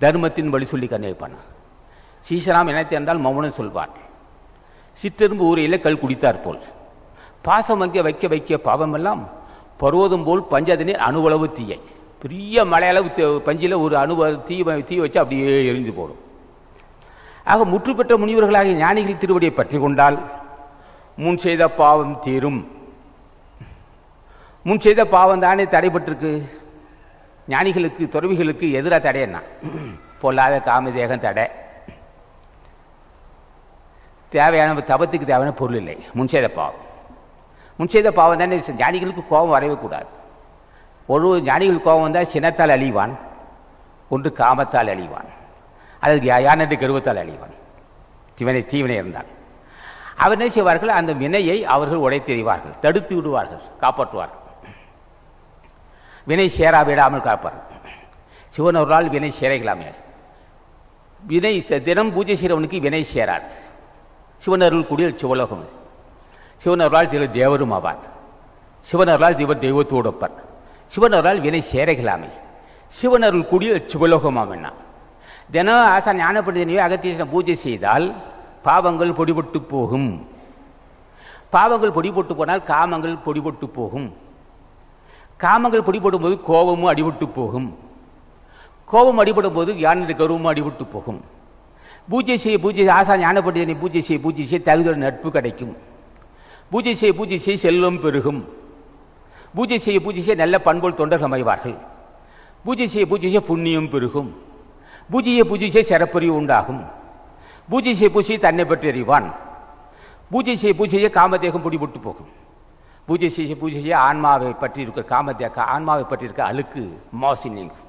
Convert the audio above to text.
தர்மத்தின் வழி சொல்லி கண்ணை வைப்பான். சீசராம் என்ன என்றால் மௌனம் சொல்வார். சிற்றெரும்பு ஊரையில் கல் குடித்தார் போல் பாசம் அங்கே வைக்க வைக்க பாவமெல்லாம் பருவதம் போல் பஞ்சதனில் அணுவளவு தீயை. பெரிய மலையளவு பஞ்சில் ஒரு தீ வச்சு அப்படியே எரிந்து போடும். ஆக முற்று பெற்ற முனிவர்களாகிய ஞானிகள் திருவடியை பற்றி கொண்டால் முன் செய்த பாவம் தீரும். முன் செய்த பாவம் தானே தடைபட்டிருக்கு. ஞானிகளுக்கு துறவிகளுக்கு எதிராக தடை என்ன? பொல்லாத காமதேகம் தடை. தேவையான தபத்துக்கு தேவையான பொருள் இல்லை. முன் செய்த பாவம் தானே. ஞானிகளுக்கு கோபம் வரவே கூடாது. ஒரு ஞானிகள் கோபம் வந்தால் சினத்தால் அழிவான், ஒன்று காமத்தால் அழிவான், அல்லது யானென்று கருவத்தால் அழிவான். தீவினை இருந்தால் அவர் என்ன செய்வார்கள்? அந்த வினையை அவர்கள் உடைத்தெறிவார்கள், தடுத்து விடுவார்கள், காப்பாற்றுவார்கள். வினை சேரா விடாமல் காப்பார்கள். சிவன் ஒரு நாள் வினை சேரைகளாமே. வினை தினம் பூஜை செய்கிறவனுக்கு வினை சேராது. சிவனருள் கூடிய சிவலோகம். சிவனருளால் திரு தேவரும் ஆவார். சிவனருளால் தெய்வத்தோடு ஒப்பார். சிவனருளால் வினை சேரைகளாமே. சிவனருள் கூடிய சிவலோகமாமன்னா தினம் ஆசா ஞான பண்டிதனையோ அகத்தீசனை பூஜை செய்தால் பாவங்கள் பொடிபட்டு போகும். பாவங்கள் பொடிபட்டு போனால் காமங்கள் பொடிபட்டு போகும். காமங்கள் பொடிபடும் போது கோபமும் அடிபட்டு போகும். கோபம் அடிபடும் போது யானை கருவமும் அடிபட்டு போகும். பூஜை செய்ய ஆசா ஞான பண்டிதனை பூஜை செய்ய தகுதியோட நட்பு கிடைக்கும். பூஜை செய்ய செல்வம் பெருகும். பூஜை செய்ய நல்ல பண்போல் தொண்டர்கள் அமைவார்கள். பூஜை செய்ய புண்ணியம் பெருகும். பூஜை செய்ய சிறப்பறிவு உண்டாகும். பூஜை செய்ய தன்னை பற்றி அறிவான். பூஜை செய்ய காமதேகம் பிடிபட்டு போகும். பூஜை செய்ய ஆன்மாவை பற்றி இருக்கிற ஆன்மாவை பற்றி இருக்க அழுக்கு மாசி நீங்கும்.